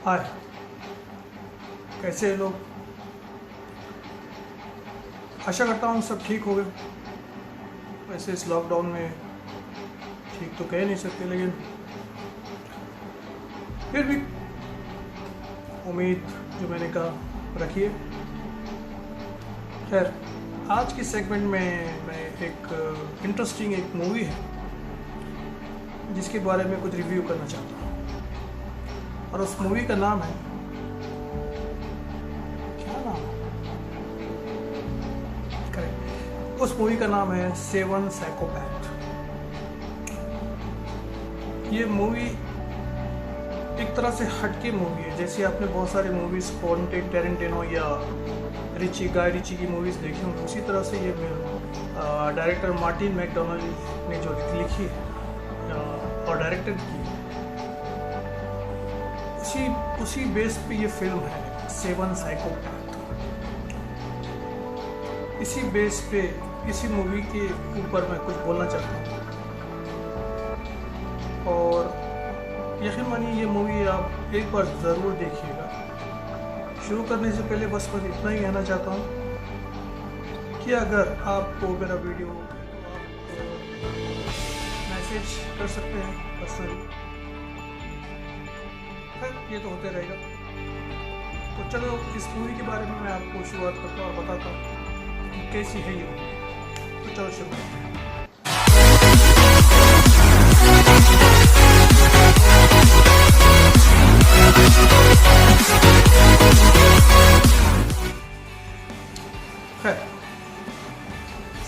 हाय, कैसे हैं लोग। आशा करता हूँ सब ठीक हो गए। वैसे इस लॉकडाउन में ठीक तो कह नहीं सकते, लेकिन फिर भी उम्मीद जो मैंने कहा रखिए। खैर, आज की सेगमेंट में मैं एक इंटरेस्टिंग एक मूवी है जिसके बारे में कुछ रिव्यू करना चाहता हूँ, और उस मूवी का नाम है, क्या नाम है, करेक्ट, उस मूवी का नाम है सेवन साइकोपैथ। ये मूवी एक तरह से हटके मूवी है। जैसे आपने बहुत सारे मूवीज क्वेंटिन टेरेंटिनो या गाय रिची की मूवीज देखी होंगी, उसी तरह से ये डायरेक्टर मार्टिन मैकडोनाल्ड ने जो लिखी है और डायरेक्टर की, उसी बेस पे ये फिल्म है सेवन साइकोपैथ। इसी बेस पे, इसी मूवी के ऊपर मैं कुछ बोलना चाहता हूँ। और यकीन मानिए ये मूवी आप एक बार ज़रूर देखिएगा। शुरू करने से पहले बस इतना ही कहना चाहता हूँ कि अगर आपको मेरा वीडियो मैसेज कर सकते हैं पर्सनली, ये तो होते रहेगा। तो चलो इस मूवी के बारे में मैं आपको शुरुआत करता हूँ और बताता हूँ कि कैसी है ये मूवी। तो चलो शुरू करते हैं।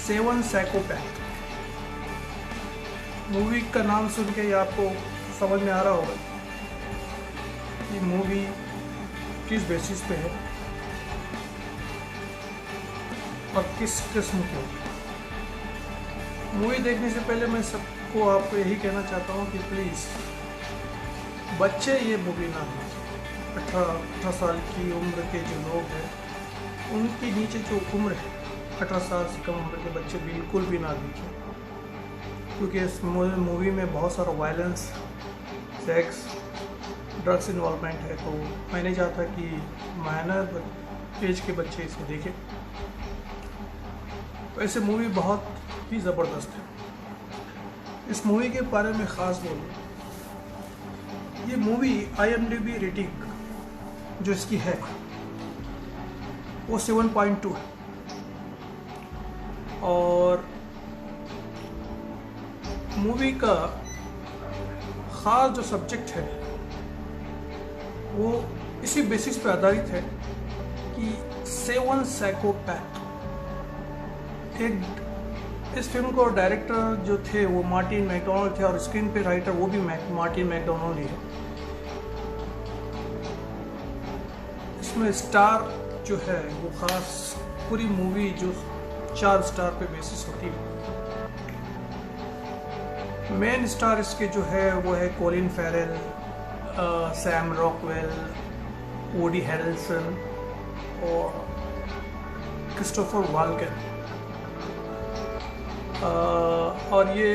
सेवन साइकोपैथ मूवी का नाम सुन के आपको समझ में आ रहा होगा कि मूवी किस बेसिस पे है और किस किस्म की होगी। मूवी देखने से पहले मैं सबको आपको यही कहना चाहता हूँ कि प्लीज़ बच्चे ये मूवी ना देखें। 18 साल की उम्र के जो लोग हैं, उनके नीचे जो उम्र है 18 साल से कम उम्र के बच्चे बिल्कुल भी ना देखें, क्योंकि इस मूवी में बहुत सारा वायलेंस, सेक्स, ड्रग्स इन्वॉल्वमेंट है। तो मैं नहीं चाहता कि माइनर एज के बच्चे इसे देखें। वैसे मूवी बहुत ही ज़बरदस्त है। इस मूवी के बारे में ख़ास बोलूँ, ये मूवी IMDb रेटिंग जो इसकी है वो 7.2 है, और मूवी का ख़ास जो सब्जेक्ट है वो इसी बेसिस पे आधारित है कि सेवन साइकोपैथ। एक इस फिल्म को डायरेक्टर जो थे वो मार्टिन मैकडोनाल्ड थे, और स्क्रीन पे राइटर वो भी मार्टिन मैकडोनाल्ड ही है। इसमें स्टार जो है वो ख़ास पूरी मूवी जो 4 स्टार पे बेसिस होती है। मेन स्टार इसके जो है वो है कोलिन फेरेल, सैम रॉकवेल, वुडी हैरेल्सन और क्रिस्टोफर वाल्केन। और ये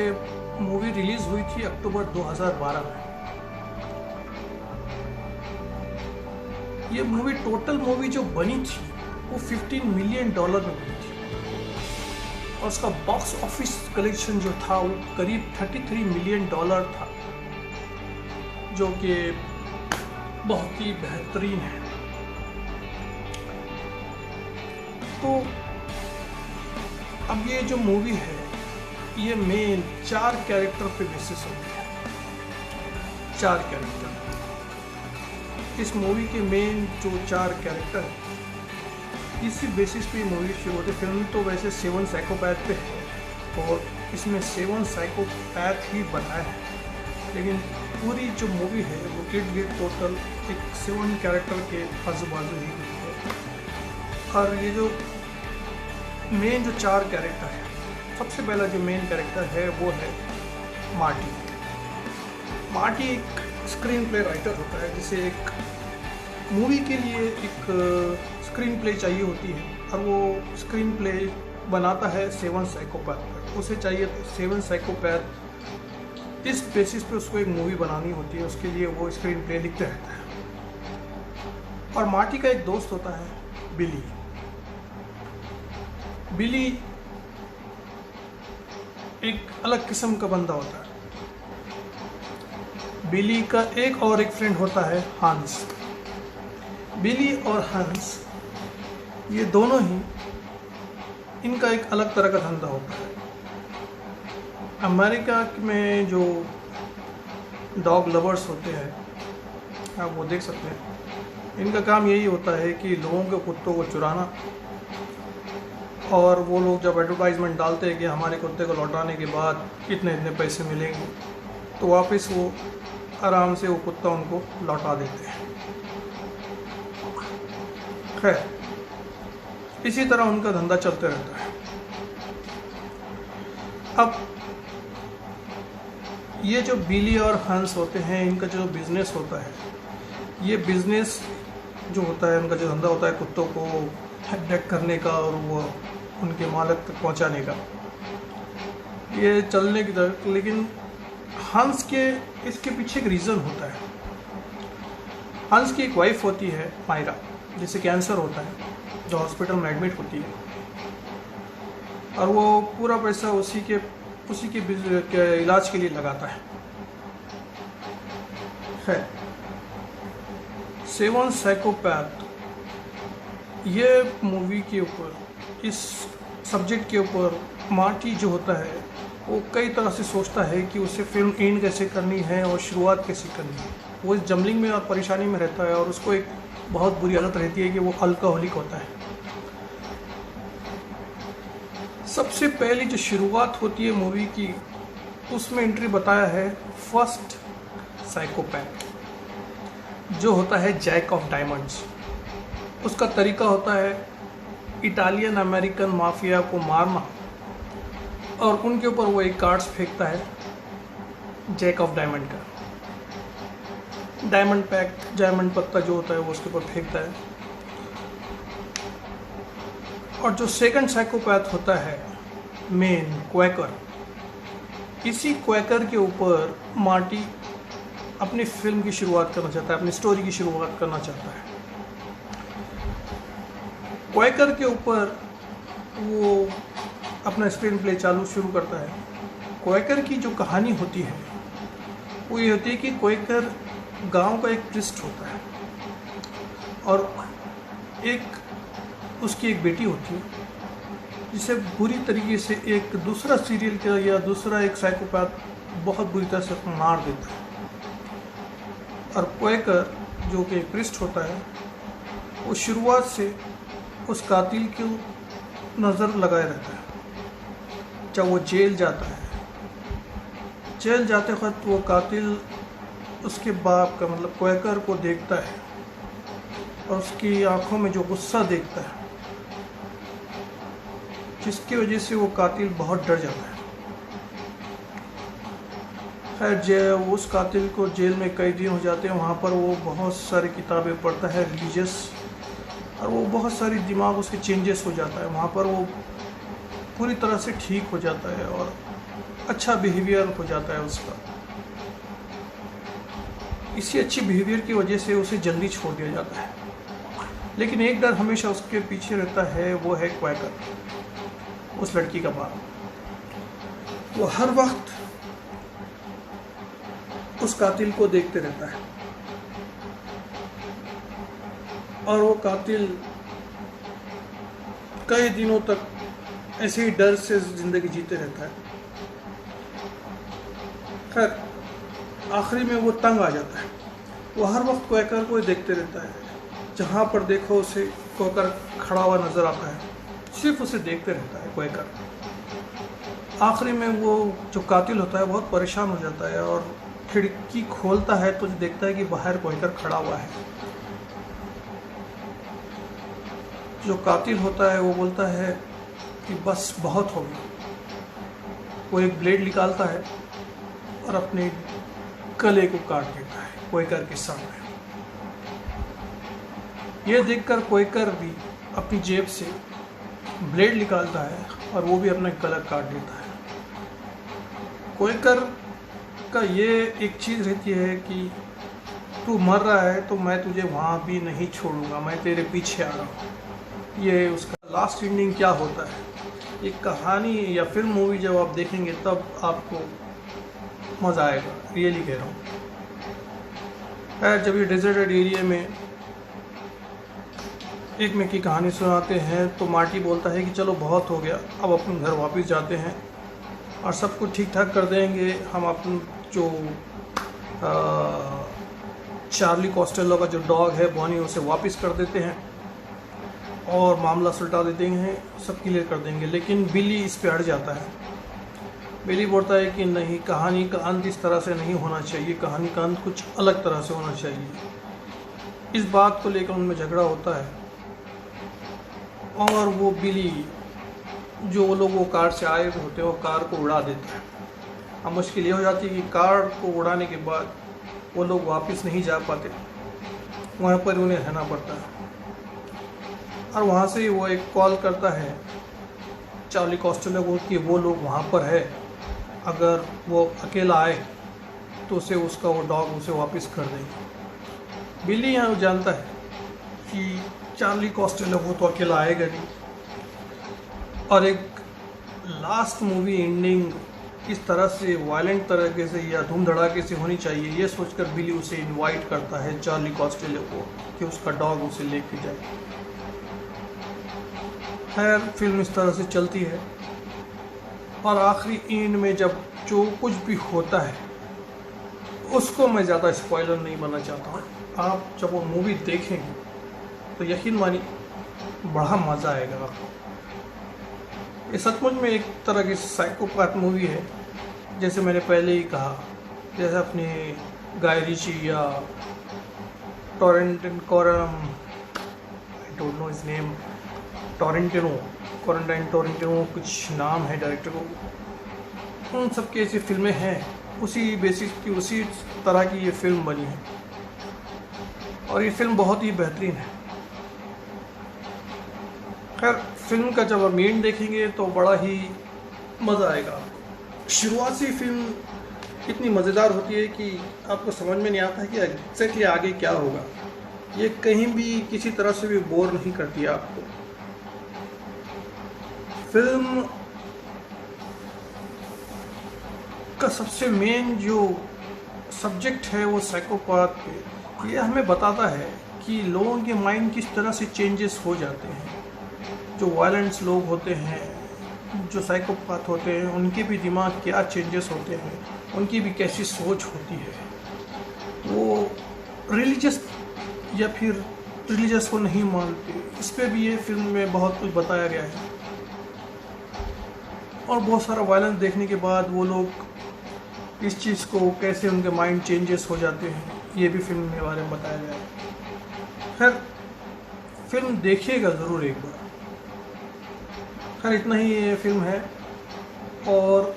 मूवी रिलीज़ हुई थी अक्टूबर 2012 में। ये मूवी, टोटल मूवी जो बनी थी वो $15 मिलियन में बनी थी, और उसका बॉक्स ऑफिस कलेक्शन जो था वो करीब $33 मिलियन था, जो कि बहुत ही बेहतरीन है। तो अब ये जो मूवी है ये मेन 4 कैरेक्टर पे बेसिस होती है। 4 कैरेक्टर, इस मूवी के मेन जो 4 कैरेक्टर है, इसी बेसिस पे मूवी शुरू होती है। फिल्म तो वैसे सेवन साइकोपैथ पे है और इसमें सेवन साइकोपैथ ही बनाया है, लेकिन पूरी जो मूवी है वो गिर्द टोटल एक 7 कैरेक्टर के आजू बाजू ही है। और ये जो मेन जो 4 कैरेक्टर है, सबसे पहला जो मेन कैरेक्टर है वो है मार्टी। मार्टी एक स्क्रीन प्ले राइटर होता है, जिसे एक मूवी के लिए एक स्क्रीन प्ले चाहिए होती है, और वो स्क्रीन प्ले बनाता है सेवन साइकोपैथ पर। उसे चाहिए सेवन साइकोपैथ, इस बेसिस पे उसको एक मूवी बनानी होती है, उसके लिए वो स्क्रीन प्ले लिखते रहता है। और मार्टी का एक दोस्त होता है बिली। बिली एक अलग किस्म का बंदा होता है। बिली का एक और एक फ्रेंड होता है हंस। बिली और हंस ये दोनों ही, इनका एक अलग तरह का धंधा होता है। अमेरिका में जो डॉग लवर्स होते हैं, आप वो देख सकते हैं, इनका काम यही होता है कि लोगों के कुत्तों को चुराना, और वो लोग जब एडवर्टाइजमेंट डालते हैं कि हमारे कुत्ते को लौटाने के बाद इतने इतने पैसे मिलेंगे, तो वापस वो आराम से वो कुत्ता उनको लौटा देते हैं। खैर, इसी तरह उनका धंधा चलते रहता है। अब ये जो बिली और हंस होते हैं, इनका जो बिज़नेस होता है, ये बिज़नेस जो होता है, उनका जो धंधा होता है कुत्तों को अटैक करने का और वो उनके मालिक तक पहुंचाने का, ये चलने की तरह। लेकिन हंस के इसके पीछे एक रीज़न होता है। हंस की एक वाइफ होती है मायरा, जिसे कैंसर होता है, जो हॉस्पिटल में एडमिट होती है, और वो पूरा पैसा उसी के इलाज के लिए लगाता है। सेवन साइकोपैथ, ये मूवी के ऊपर, इस सब्जेक्ट के ऊपर मार्टी जो होता है वो कई तरह से सोचता है कि उसे फिल्म एंड कैसे करनी है और शुरुआत कैसे करनी है। वो इस जमलिंग में और परेशानी में रहता है, और उसको एक बहुत बुरी आदत रहती है कि वो अल्कोहलिक होता है। सबसे पहली जो शुरुआत होती है मूवी की, उसमें एंट्री बताया है फर्स्ट साइकोपैथ, जो होता है जैक ऑफ डायमंड्स। उसका तरीका होता है इटालियन अमेरिकन माफिया को मारना, और उनके ऊपर वो एक कार्ड्स फेंकता है जैक ऑफ डायमंड का। डायमंड पैक, डायमंड पत्ता जो होता है वो उसके ऊपर फेंकता है। और जो सेकंड साइकोपैथ होता है मेन क्वैकर, इसी क्वैकर के ऊपर मार्टी अपनी फिल्म की शुरुआत करना चाहता है, अपनी स्टोरी की शुरुआत करना चाहता है। क्वैकर के ऊपर वो अपना स्क्रीन प्ले शुरू करता है। क्वैकर की जो कहानी होती है वो ये होती है कि क्वैकर गांव का एक प्रिस्ट होता है, और उसकी एक बेटी होती है, जिसे बुरी तरीके से एक दूसरा सीरियल किलर या दूसरा एक साइकोपैथ बहुत बुरी तरह से मार देता है। और क्वैकर जो कि एक प्रिस्ट होता है, वो शुरुआत से उस कातिल को नज़र लगाए रहता है। जब वो जेल जाता है, जेल जाते वक्त वो कातिल उसके बाप का, मतलब क्वैकर को देखता है, और उसकी आंखों में जो गुस्सा देखता है, जिसकी वजह से वो कातिल बहुत डर जाता है। खैर, उस कातिल को जेल में कई दिन हो जाते हैं। वहाँ पर वो बहुत सारी किताबें पढ़ता है रिलीजियस, और वो बहुत सारी दिमाग उसके चेंजेस हो जाता है। वहाँ पर वो पूरी तरह से ठीक हो जाता है और अच्छा बिहेवियर हो जाता है उसका। इसी अच्छी बिहेवियर की वजह से उसे जल्दी छोड़ दिया जाता है। लेकिन एक डर हमेशा उसके पीछे रहता है, वो है क्वैकर, उस लड़की का बाप। वो हर वक्त उस कातिल को देखते रहता है, और वो कातिल कई दिनों तक ऐसे ही डर से जिंदगी जीते रहता है। खैर, आखिरी में वो तंग आ जाता है। वो हर वक्त क्वैकर को देखते रहता है, जहाँ पर देखो उसे क्वैकर खड़ा हुआ नजर आता है, सिर्फ उसे देखते रहता है क्वैकर। आखिरी में वो जो कातिल होता है बहुत परेशान हो जाता है, और खिड़की खोलता है तो देखता है कि बाहर क्वैकर खड़ा हुआ है। जो कातिल होता है वो बोलता है कि बस बहुत हो गया। वो एक ब्लेड निकालता है और अपने गले को काट देता है क्वैकर के सामने। यह देखकर क्वैकर भी अपनी जेब से ब्लेड निकालता है और वो भी अपना गला काट देता है। क्वैकर का ये एक चीज़ रहती है कि तू मर रहा है तो मैं तुझे वहाँ भी नहीं छोड़ूंगा, मैं तेरे पीछे आ रहा हूँ। ये उसका लास्ट एंडिंग क्या होता है, एक कहानी या फिल्म मूवी जब आप देखेंगे तब आपको मज़ा आएगा, रियली कह रहा हूँ। जब ये डेजर्टेड एरिया में एक में की कहानी सुनाते हैं तो मार्टी बोलता है कि चलो बहुत हो गया, अब अपने घर वापस जाते हैं और सब कुछ ठीक ठाक कर देंगे। हम अपन जो चार्ली कॉस्टेलो का जो डॉग है बॉनी, उसे वापस कर देते हैं और मामला सुलटा देते हैं, सब क्लियर कर देंगे। लेकिन बिली इस पे अड़ जाता है। बिली बोलता है कि नहीं, कहानी का अंत इस तरह से नहीं होना चाहिए, कहानी का अंत कुछ अलग तरह से होना चाहिए। इस बात को लेकर उनमें झगड़ा होता है और वो बिली, जो लोग वो कार से आए होते हैं, वो कार को उड़ा देता है। अब मुश्किल ये हो जाती है कि कार को उड़ाने के बाद वो लोग वापस नहीं जा पाते, वहाँ पर उन्हें रहना पड़ता है। और वहाँ से वो एक कॉल करता है चार्ली कॉस्टेलो को कि वो लोग वहाँ पर है, अगर वो अकेला आए तो उसे उसका वो डॉग उसे वापस कर देंगे। बिली यहाँ जानता है कि चार्ली कॉस्टेलो वो तो अकेला आएगा नहीं, और एक लास्ट मूवी एंडिंग इस तरह से वायलेंट तरीके से या धूम धड़ाके से होनी चाहिए, ये सोचकर बिली उसे इनवाइट करता है चार्ली कॉस्टेलो को कि उसका डॉग उसे लेके जाए। खैर फिल्म इस तरह से चलती है और आखिरी एंड में जब जो कुछ भी होता है उसको मैं ज़्यादा स्पॉइलर नहीं बनना चाहता हूँ। आप जब वो मूवी देखेंगे तो यकीन मानिए बड़ा मज़ा आएगा आपको। ये सचमुच में एक तरह की साइकोपैथ मूवी है, जैसे मैंने पहले ही कहा, जैसे अपने गाय रिची या टोरेंटिनो कुछ नाम है डायरेक्टर को, उन सब की ऐसी फिल्में हैं, उसी बेसिस की उसी तरह की ये फिल्म बनी है और ये फिल्म बहुत ही बेहतरीन है। खैर फिल्म का जब आप मेन देखेंगे तो बड़ा ही मज़ा आएगा आपको। शुरुआत से फिल्म इतनी मज़ेदार होती है कि आपको समझ में नहीं आता है कि एग्जैक्टली आगे क्या होगा। ये कहीं भी किसी तरह से भी बोर नहीं करती है आपको। फिल्म का सबसे मेन जो सब्जेक्ट है वो साइकोपैथ पे, ये हमें बताता है कि लोगों के माइंड किस तरह से चेंजेस हो जाते हैं। जो वायलेंस लोग होते हैं, जो साइकोपैथ होते हैं, उनके भी दिमाग क्या चेंजेस होते हैं, उनकी भी कैसी सोच होती है। वो रिलीजियस या फिर रिलीजियस को नहीं मानते, इस पर भी ये फिल्म में बहुत कुछ बताया गया है। और बहुत सारा वायलेंस देखने के बाद वो लोग इस चीज़ को कैसे उनके माइंड चेंजेस हो जाते हैं, ये भी फिल्म के बारे में बताया गया है। खैर फिल्म देखिएगा ज़रूर एक बार। खैर इतना ही ये फिल्म है। और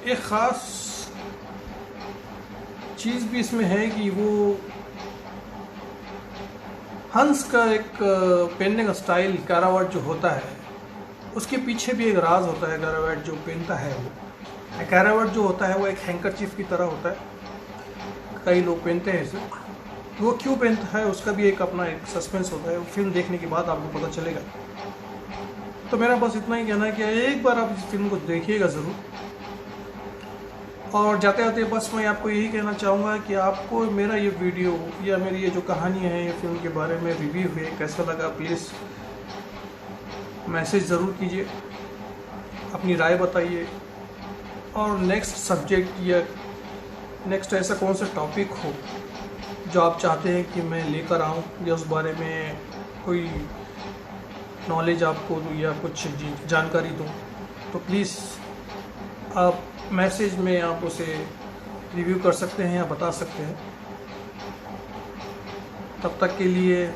एक ख़ास चीज़ भी इसमें है कि वो हंस का एक पहनने का स्टाइल, कारावाट जो होता है, उसके पीछे भी एक राज होता है। कारावाट जो पहनता है, वो कारावाट जो होता है वो एक हैंकरचीफ की तरह होता है। कई लोग पहनते हैं इसे, वो क्यों पहनता है उसका भी एक अपना एक सस्पेंस होता है। फिल्म देखने के बाद आपको पता चलेगा। तो मेरा बस इतना ही कहना है कि एक बार आप इस फिल्म को देखिएगा ज़रूर। और जाते जाते बस मैं आपको यही कहना चाहूँगा कि आपको मेरा ये वीडियो या मेरी ये जो कहानी है ये फिल्म के बारे में रिव्यू है कैसा लगा, प्लीज़ मैसेज ज़रूर कीजिए, अपनी राय बताइए। और नेक्स्ट सब्जेक्ट या नेक्स्ट ऐसा कौन सा टॉपिक हो जो आप चाहते हैं कि मैं लेकर आऊँ या उस बारे में कोई नॉलेज आपको दूँ या कुछ जानकारी दूँ, तो प्लीज़ आप मैसेज में आप उसे रिव्यू कर सकते हैं या बता सकते हैं। तब तक के लिए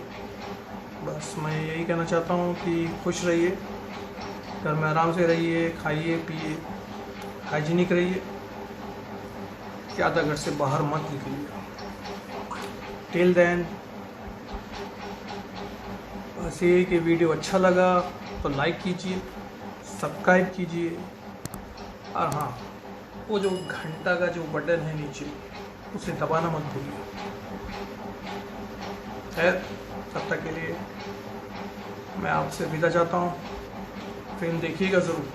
बस मैं यही कहना चाहता हूँ कि खुश रहिए, घर में आराम से रहिए, खाइए पिए, हाइजीनिक रहिए, ज़्यादा घर से बाहर मत निकलिए। टिल देन बस ये कि वीडियो अच्छा लगा तो लाइक कीजिए, सब्सक्राइब कीजिए, और हाँ वो जो घंटा का जो बटन है नीचे उसे दबाना मत भूलिए। खैर, तब तक के लिए मैं आपसे विदा चाहता हूँ। फिल्म देखिएगा ज़रूर।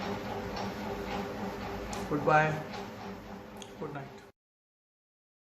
Goodbye, good night.